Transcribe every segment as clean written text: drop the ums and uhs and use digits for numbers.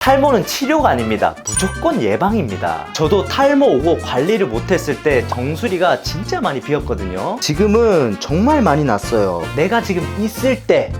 탈모는 치료가 아닙니다. 무조건 예방입니다. 저도 탈모 오고 관리를 못했을 때 정수리가 진짜 많이 비었거든요. 지금은 정말 많이 났어요. 내가 지금 있을 때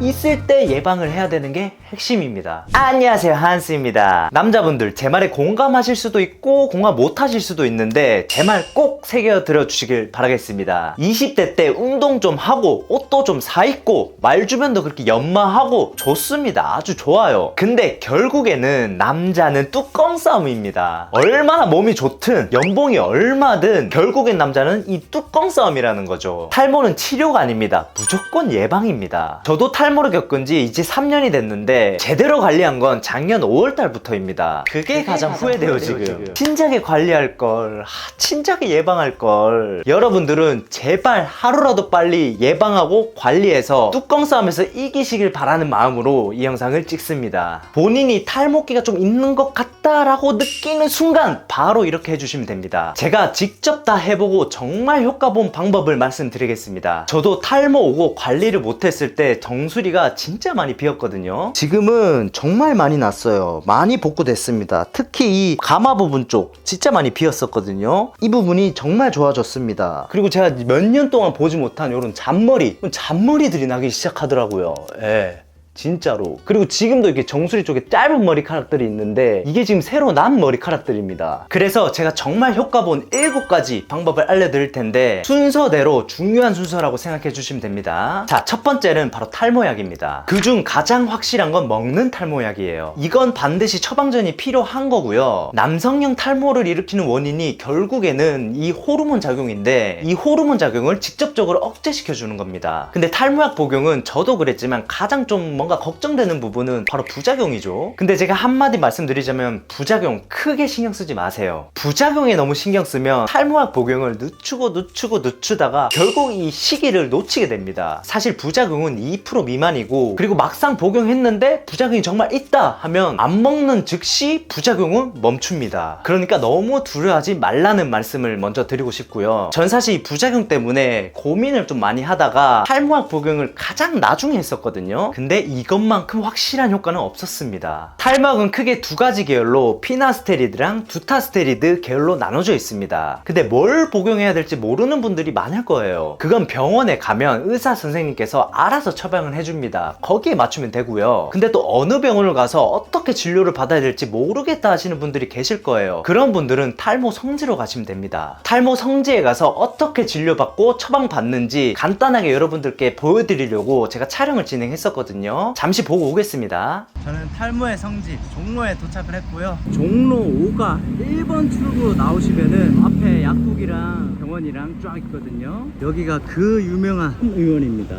예방을 해야 되는 게 핵심입니다. 안녕하세요, 한스입니다. 남자분들 제 말에 공감하실 수도 있고 공감 못하실 수도 있는데 제 말 꼭 새겨 들어주시길 바라겠습니다. 20대 때 운동 좀 하고 옷도 좀 사 입고 말 주변도 그렇게 연마하고 좋습니다. 아주 좋아요. 근데 결국에는 남자는 뚜껑 싸움입니다. 얼마나 몸이 좋든 연봉이 얼마든 결국엔 남자는 이 뚜껑 싸움이라는 거죠. 탈모는 치료가 아닙니다. 무조건 예방입니다. 저도 탈모를 겪은 지 이제 3년이 됐는데 제대로 관리한 건 작년 5월달부터입니다. 그게 가장 후회돼요 지금. 진작에 관리할 걸, 진작에 예방할 걸. 여러분들은 제발 하루라도 빨리 예방하고 관리해서 뚜껑 싸움에서 이기시길 바라는 마음으로 이 영상을 찍습니다. 본인이 탈모기가 좀 있는 것 같다라고 느끼는 순간 바로 이렇게 해주시면 됩니다. 제가 직접 다 해보고 정말 효과 본 방법을 말씀드리겠습니다. 저도 탈모 오고 관리를 못했을 때 정수리가 진짜 많이 비었거든요. 지금은 정말 많이 났어요. 많이 복구됐습니다. 특히 이 가마 부분 쪽 진짜 많이 비었었거든요. 이 부분이 정말 좋아졌습니다. 그리고 제가 몇 년 동안 보지 못한 이런 잔머리들이 나기 시작하더라고요. 예. 진짜로. 그리고 지금도 이렇게 정수리 쪽에 짧은 머리카락들이 있는데 이게 지금 새로 난 머리카락들입니다. 그래서 제가 정말 효과 본 7가지 방법을 알려드릴 텐데 순서대로 중요한 순서라고 생각해 주시면 됩니다. 자, 첫 번째는 바로 탈모약입니다. 그중 가장 확실한 건 먹는 탈모약이에요. 이건 반드시 처방전이 필요한 거고요. 남성형 탈모를 일으키는 원인이 결국에는 이 호르몬 작용인데 이 호르몬 작용을 직접적으로 억제시켜 주는 겁니다. 근데 탈모약 복용은 저도 그랬지만 가장 좀 뭔가 걱정되는 부분은 바로 부작용이죠. 근데 제가 한마디 말씀드리자면 부작용 크게 신경 쓰지 마세요. 부작용에 너무 신경 쓰면 탈모약 복용을 늦추다가 결국 이 시기를 놓치게 됩니다. 사실 부작용은 2% 미만이고 그리고 막상 복용했는데 부작용이 정말 있다 하면 안 먹는 즉시 부작용은 멈춥니다. 그러니까 너무 두려워하지 말라는 말씀을 먼저 드리고 싶고요. 전 사실 이 부작용 때문에 고민을 좀 많이 하다가 탈모약 복용을 가장 나중에 했었거든요. 근데 이것만큼 확실한 효과는 없었습니다. 탈모약은 크게 2가지 계열로 피나스테리드랑 두타스테리드 계열로 나눠져 있습니다. 근데 뭘 복용해야 될지 모르는 분들이 많을 거예요. 그건 병원에 가면 의사 선생님께서 알아서 처방을 해줍니다. 거기에 맞추면 되고요. 근데 또 어느 병원을 가서 어떻게 진료를 받아야 될지 모르겠다 하시는 분들이 계실 거예요. 그런 분들은 탈모 성지로 가시면 됩니다. 탈모 성지에 가서 어떻게 진료받고 처방받는지 간단하게 여러분들께 보여드리려고 제가 촬영을 진행했었거든요. 잠시 보고 오겠습니다. 저는 탈모의 성지 종로에 도착을 했고요. 종로 5가 1번 출구로 나오시면은 앞에 약국이랑 병원이랑 쫙 있거든요. 여기가 그 유명한 의원입니다.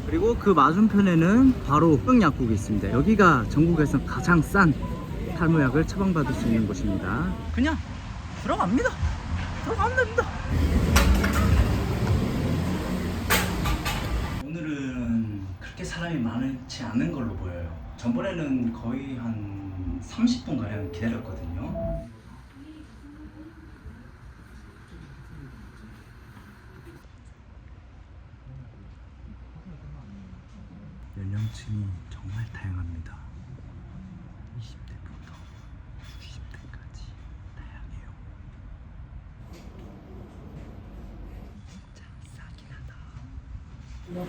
그리고 그 맞은편에는 바로 약국이 있습니다. 여기가 전국에서 가장 싼 탈모약을 처방받을 수 있는 곳입니다. 그냥 들어갑니다. 들어가면 됩니다. 오늘은 그렇게 사람이 많지 않은 걸로 보여요. 전번에는 거의 한 30분가량 기다렸거든요. 연령층이 정말 다양합니다. 20대부터 60대까지 다양해요. 진짜 싸긴 하다.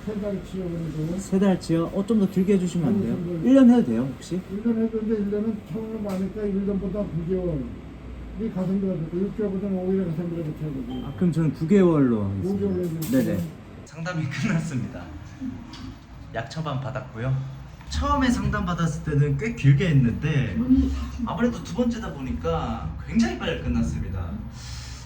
3달치요. 세 달치요? 좀 더 길게 해주시면 안 돼요? 1년 해도 돼요 혹시? 1년 했는데 1년은 처음으로 많으니까 1년보다 9개월. 이 가성비가 좋고 6개월보다는 오히려 가성비가 붙여야 되고. 그럼 저는 9개월로 하겠습니다. 5개월로 해주세요. 네네. 상담이 끝났습니다. 약 처방 받았고요. 처음에 상담 받았을 때는 꽤 길게 했는데 아무래도 2번째다 보니까 굉장히 빨리 끝났습니다.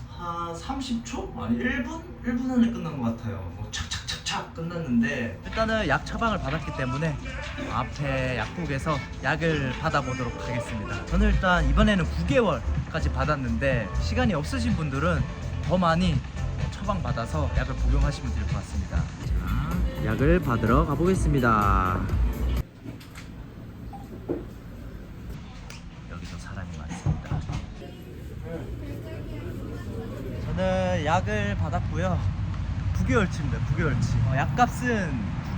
한 30초? 아니 1분? 1분 안에 끝난 것 같아요. 뭐 착착착착 끝났는데 일단은 약 처방을 받았기 때문에 앞에 약국에서 약을 받아보도록 하겠습니다. 저는 일단 이번에는 9개월까지 받았는데 시간이 없으신 분들은 더 많이 처방 받아서 약을 복용하시면 될 것 같습니다. 자, 약을 받으러 가보겠습니다. 여기서 사람이 많습니다. 저는 약을 받았고요. 9개월치입니다. 9개월치. 약값은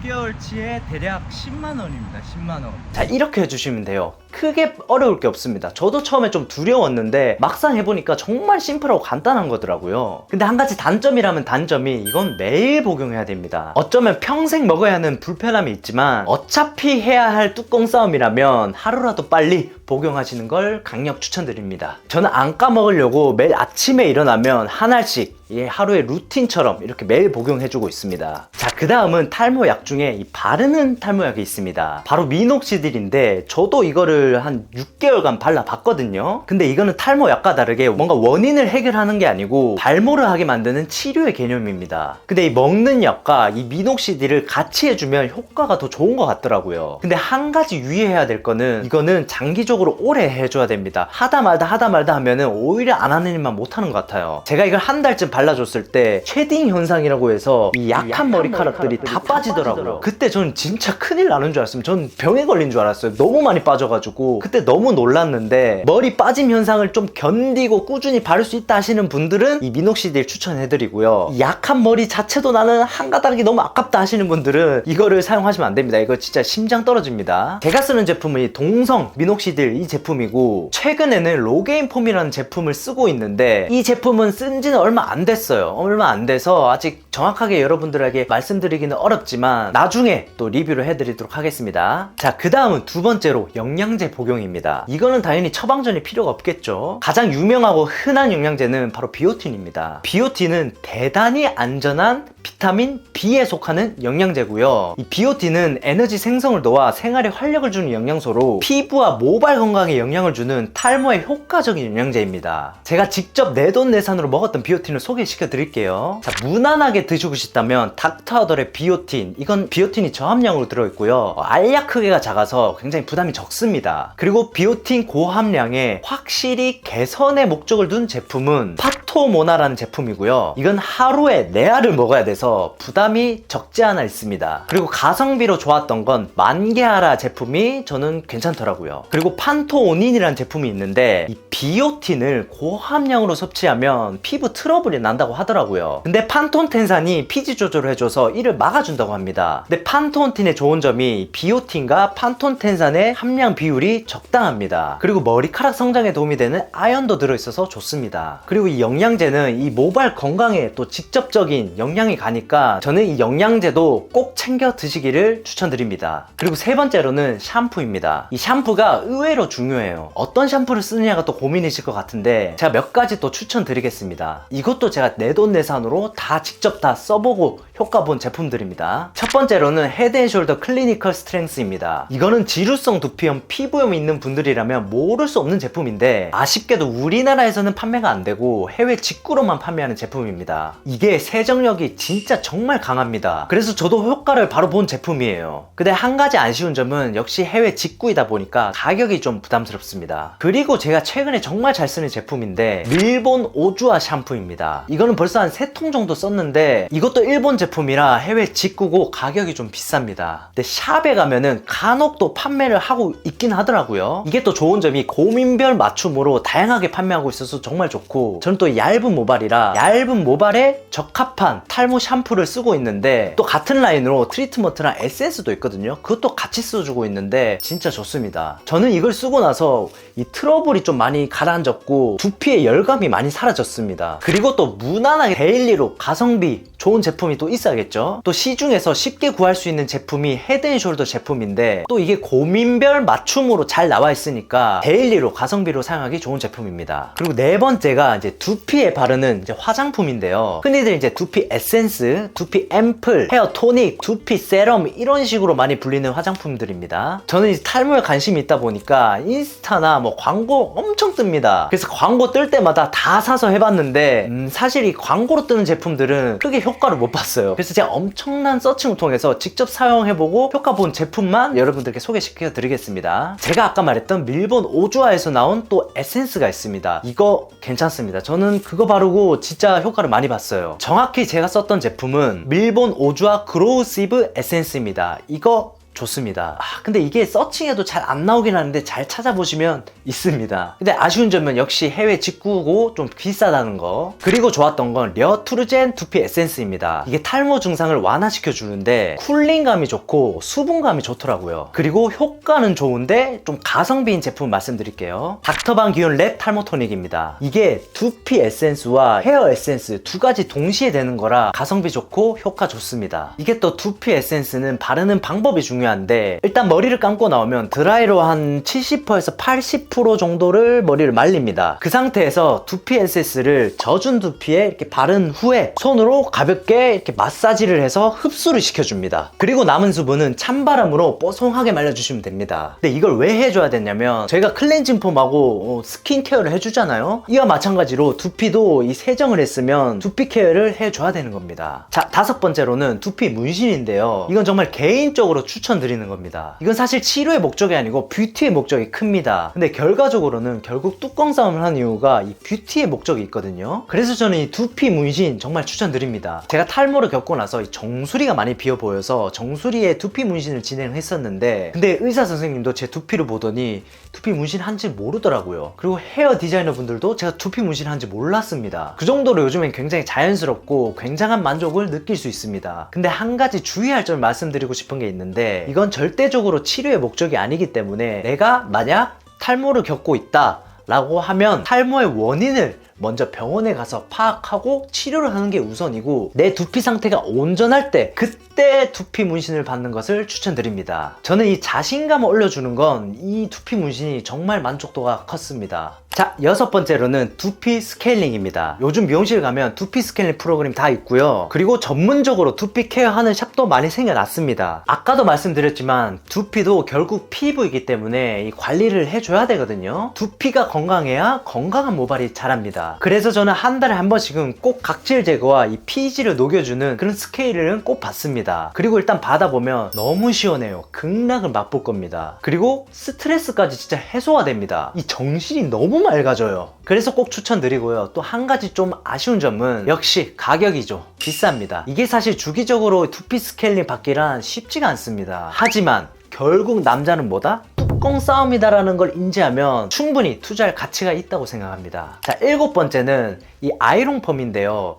9개월치에 대략 10만원입니다. 10만원. 자, 이렇게 해주시면 돼요. 크게 어려울 게 없습니다. 저도 처음에 좀 두려웠는데 막상 해보니까 정말 심플하고 간단한 거더라고요. 근데 한 가지 단점이라면 단점이 이건 매일 복용해야 됩니다. 어쩌면 평생 먹어야 하는 불편함이 있지만 어차피 해야 할 뚜껑 싸움이라면 하루라도 빨리 복용하시는 걸 강력 추천드립니다. 저는 안 까먹으려고 매일 아침에 일어나면 한 알씩 하루의 루틴처럼 이렇게 매일 복용해주고 있습니다. 자, 그 다음은 탈모약 중에 이 바르는 탈모약이 있습니다. 바로 미녹시딜인데 저도 이거를 한 6개월간 발라봤거든요. 근데 이거는 탈모약과 다르게 뭔가 원인을 해결하는 게 아니고 발모를 하게 만드는 치료의 개념입니다. 근데 이 먹는 약과 이 미녹시딜을 같이 해주면 효과가 더 좋은 것 같더라고요. 근데 한 가지 유의해야 될 거는 이거는 장기적으로 오래 해줘야 됩니다. 하다 말다 하면은 오히려 안 하는 일만 못하는 것 같아요. 제가 이걸 한 달쯤 발라줬을 때 쉐딩 현상이라고 해서 이 약한 머리카락들이 다 빠지더라고요. 그때 전 진짜 큰일 나는 줄 알았어요. 전 병에 걸린 줄 알았어요. 너무 많이 빠져가지고 그때 너무 놀랐는데, 머리 빠짐 현상을 좀 견디고 꾸준히 바를 수 있다 하시는 분들은 이 미녹시딜 추천해드리고요. 이 약한 머리 자체도 나는 한 가닥이 너무 아깝다 하시는 분들은 이거를 사용하시면 안 됩니다. 이거 진짜 심장 떨어집니다. 제가 쓰는 제품은 이 동성 미녹시딜 이 제품이고, 최근에는 로게인 폼이라는 제품을 쓰고 있는데 이 제품은 쓴 지는 얼마 안 됐어요. 얼마 안 돼서 아직 정확하게 여러분들에게 말씀드리기는 어렵지만 나중에 또 리뷰를 해드리도록 하겠습니다. 자, 그 다음은 두 번째로 영양제 복용입니다. 이거는 당연히 처방전이 필요가 없겠죠. 가장 유명하고 흔한 영양제는 바로 비오틴입니다. 비오틴은 대단히 안전한 비타민 B에 속하는 영양제고요. 이 비오틴은 에너지 생성을 도와 생활에 활력을 주는 영양소로 피부와 모발 건강에 영향을 주는 탈모에 효과적인 영양제입니다. 제가 직접 내돈내산으로 먹었던 비오틴을 소개시켜 드릴게요. 자, 무난하게 드시고 싶다면 닥터하덜의 비오틴, 이건 비오틴이 저함량으로 들어있고요. 알약 크기가 작아서 굉장히 부담이 적습니다. 그리고 비오틴 고함량에 확실히 개선의 목적을 둔 제품은 파토모나라는 제품이고요. 이건 하루에 4알을 먹어야 돼서 부담이 적지 않아 있습니다. 그리고 가성비로 좋았던 건 만게하라 제품이 저는 괜찮더라고요. 그리고 판토오닌이라는 제품이 있는데 이 비오틴을 고함량으로 섭취하면 피부 트러블이 난다고 하더라고요. 근데 판톤텐산이 피지 조절을 해줘서 이를 막아준다고 합니다. 근데 판톤틴의 좋은 점이 비오틴과 판톤텐산의 함량 비율이 적당합니다. 그리고 머리카락 성장에 도움이 되는 아연도 들어있어서 좋습니다. 그리고 이 영양제는 이 모발 건강에 또 직접적인 영향이 가니까 저는 이 영양제도 꼭 챙겨 드시기를 추천드립니다. 그리고 세 번째로는 샴푸입니다. 이 샴푸가 의외로 중요해요. 어떤 샴푸를 쓰느냐가 또 고민이실 것 같은데 제가 몇 가지 또 추천드리겠습니다. 이것도 제가 내돈내산으로 다 직접 다 써보고 효과 본 제품들입니다. 첫 번째로는 헤드앤숄더 클리니컬 스트렝스입니다. 이거는 지루성 두피염, 피부염이 있는 분들이라면 모를 수 없는 제품인데 아쉽게도 우리나라에서는 판매가 안 되고 해외 직구로만 판매하는 제품입니다. 이게 세정력이 진짜 정말 강합니다. 그래서 저도 효과를 바로 본 제품이에요. 근데 한 가지 아쉬운 점은 역시 해외 직구이다 보니까 가격이 좀 부담스럽습니다. 그리고 제가 최근에 정말 잘 쓰는 제품인데 일본 오주아 샴푸입니다. 이거는 벌써 한 3통 정도 썼는데 이것도 일본 제품이라 해외 직구고 가격이 좀 비쌉니다. 근데 샵에 가면은 간혹 또 판매를 하고 있긴 하더라고요. 이게 또 좋은 점이 고민별 맞춤으로 다양하게 판매하고 있어서 정말 좋고, 저는 또 얇은 모발이라 얇은 모발에 적합한 탈모 샴푸를 쓰고 있는데 또 같은 라인으로 트리트먼트랑 에센스도 있거든요. 그것도 같이 써주고 있는데 진짜 좋습니다. 저는 이걸 쓰고 나서 이 트러블이 좀 많이 가라앉았고 두피에 열감이 많이 사라졌습니다. 그리고 또 무난하게 데일리로 가성비 좋은 제품이 또 있어야겠죠. 또 시중에서 쉽게 구할 수 있는 제품이 헤드앤숄더 제품인데 또 이게 고민별 맞춤으로 잘 나와 있으니까 데일리로 가성비로 사용하기 좋은 제품입니다. 그리고 네 번째가 이제 두피에 바르는 이제 화장품인데요. 흔히들 이제 두피 에센스, 두피 앰플, 헤어 토닉, 두피 세럼 이런 식으로 많이 불리는 화장품들입니다. 저는 이제 탈모에 관심이 있다 보니까 인스타나 뭐 광고 엄청 뜹니다. 그래서 광고 뜰 때마다 다 사서 해봤는데 사실 이 광고로 뜨는 제품들은 크게 효과를 못 봤어요. 그래서 제가 엄청난 서칭을 통해서 직접 사용해보고 효과 본 제품만 여러분들께 소개시켜 드리겠습니다. 제가 아까 말했던 일본 오주아에서 나온 또 에센스가 있습니다. 이거 괜찮습니다. 저는 그거 바르고 진짜 효과를 많이 봤어요. 정확히 제가 썼던 제품은 일본 오주아 그로우시브 에센스입니다. 이거 좋습니다. 근데 이게 서칭해도 잘 안 나오긴 하는데 잘 찾아보시면 있습니다. 근데 아쉬운 점은 역시 해외 직구고 좀 비싸다는 거. 그리고 좋았던 건 려투르젠 두피 에센스입니다. 이게 탈모 증상을 완화시켜 주는데 쿨링감이 좋고 수분감이 좋더라고요. 그리고 효과는 좋은데 좀 가성비인 제품 말씀드릴게요. 닥터반 기운 랩 탈모 토닉입니다. 이게 두피 에센스와 헤어 에센스 두 가지 동시에 되는 거라 가성비 좋고 효과 좋습니다. 이게 또 두피 에센스는 바르는 방법이 중요한데 일단 머리를 감고 나오면 드라이로 한 70%에서 80% 정도를 머리를 말립니다. 그 상태에서 두피 에센스를 젖은 두피에 이렇게 바른 후에 손으로 가볍게 이렇게 마사지를 해서 흡수를 시켜줍니다. 그리고 남은 수분은 찬바람으로 뽀송하게 말려주시면 됩니다. 근데 이걸 왜 해줘야 되냐면 저희가 클렌징 폼하고 스킨케어를 해주잖아요. 이와 마찬가지로 두피도 이 세정을 했으면 두피 케어를 해줘야 되는 겁니다. 자, 5번째로는 두피 문신인데요. 이건 정말 개인적으로 추천드리는 겁니다. 이건 사실 치료의 목적이 아니고 뷰티의 목적이 큽니다. 근데 결과적으로는 결국 뚜껑 싸움을 하는 이유가 이 뷰티의 목적이 있거든요. 그래서 저는 이 두피 문신 정말 추천드립니다. 제가 탈모를 겪고 나서 이 정수리가 많이 비어 보여서 정수리에 두피 문신을 진행했었는데 근데 의사 선생님도 제 두피를 보더니 두피 문신 한지 모르더라고요. 그리고 헤어 디자이너 분들도 제가 두피 문신 한지 몰랐습니다. 그 정도로 요즘엔 굉장히 자연스럽고 굉장한 만족을 느낄 수 있습니다. 근데 한 가지 주의할 점을 말씀드리고 싶은 게 있는데 이건 절대적으로 치료의 목적이 아니기 때문에 내가 만약 탈모를 겪고 있다 라고 하면 탈모의 원인을 먼저 병원에 가서 파악하고 치료를 하는 게 우선이고 내 두피 상태가 온전할 때 그때 두피 문신을 받는 것을 추천드립니다. 저는 이 자신감을 올려주는 건 이 두피 문신이 정말 만족도가 컸습니다. 자, 6번째로는 두피 스케일링입니다. 요즘 미용실 가면 두피 스케일링 프로그램 다 있고요. 그리고 전문적으로 두피 케어하는 샵도 많이 생겨났습니다. 아까도 말씀드렸지만 두피도 결국 피부이기 때문에 이 관리를 해줘야 되거든요. 두피가 건강해야 건강한 모발이 자랍니다. 그래서 저는 한 달에 한 번씩은 꼭 각질 제거와 이 피지를 녹여주는 그런 스케일링은 꼭 받습니다. 그리고 일단 받아보면 너무 시원해요. 극락을 맛볼 겁니다. 그리고 스트레스까지 진짜 해소가 됩니다. 이 정신이 너무 맑아져요. 그래서 꼭 추천드리고요. 또 한 가지 좀 아쉬운 점은 역시 가격이죠. 비쌉니다. 이게 사실 주기적으로 두피 스케일링 받기란 쉽지가 않습니다. 하지만 결국 남자는 뭐다? 뚜껑 싸움이다라는 걸 인지하면 충분히 투자할 가치가 있다고 생각합니다. 자, 7번째는 이 아이롱 폼인데요.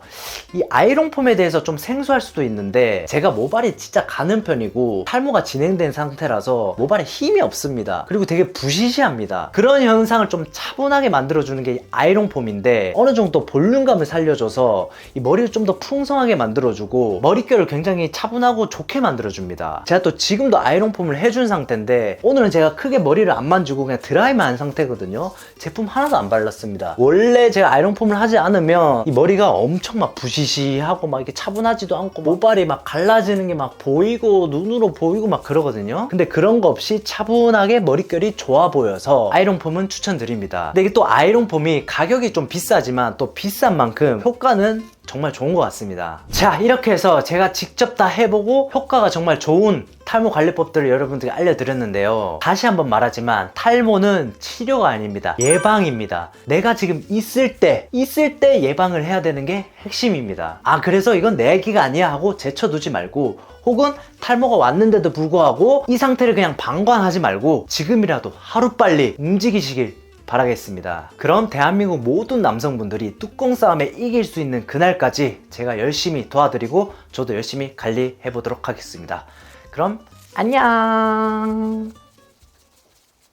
이 아이롱 폼에 대해서 좀 생소할 수도 있는데 제가 모발이 진짜 가는 편이고 탈모가 진행된 상태라서 모발에 힘이 없습니다. 그리고 되게 부시시합니다. 그런 현상을 좀 차분하게 만들어주는 게 이 아이롱 폼인데 어느 정도 볼륨감을 살려줘서 이 머리를 좀 더 풍성하게 만들어주고 머릿결을 굉장히 차분하고 좋게 만들어줍니다. 제가 또 지금도 아이롱 폼을 해준 상태인데 오늘은 제가 크게 머리를 안 만지고 그냥 드라이만 한 상태거든요. 제품 하나도 안 발랐습니다. 원래 제가 아이롱 폼을 하지 않으면 이 머리가 엄청 막 부시시하고 막 이렇게 차분하지도 않고 모발이 막 갈라지는 게 막 보이고 눈으로 보이고 막 그러거든요. 근데 그런 거 없이 차분하게 머릿결이 좋아 보여서 아이롱 폼은 추천드립니다. 근데 이게 또 아이롱 폼이 가격이 좀 비싸지만 또 비싼 만큼 효과는 정말 좋은 것 같습니다. 자, 이렇게 해서 제가 직접 다 해보고 효과가 정말 좋은 탈모 관리법들을 여러분들께 알려드렸는데요. 다시 한번 말하지만 탈모는 치료가 아닙니다. 예방입니다. 내가 지금 있을 때 예방을 해야 되는 게 핵심입니다. 그래서 이건 내 얘기가 아니야 하고 제쳐두지 말고 혹은 탈모가 왔는데도 불구하고 이 상태를 그냥 방관하지 말고 지금이라도 하루빨리 움직이시길 바라겠습니다. 그럼 대한민국 모든 남성분들이 뚜껑 싸움에 이길 수 있는 그날까지 제가 열심히 도와드리고 저도 열심히 관리해 보도록 하겠습니다. 그럼 안녕.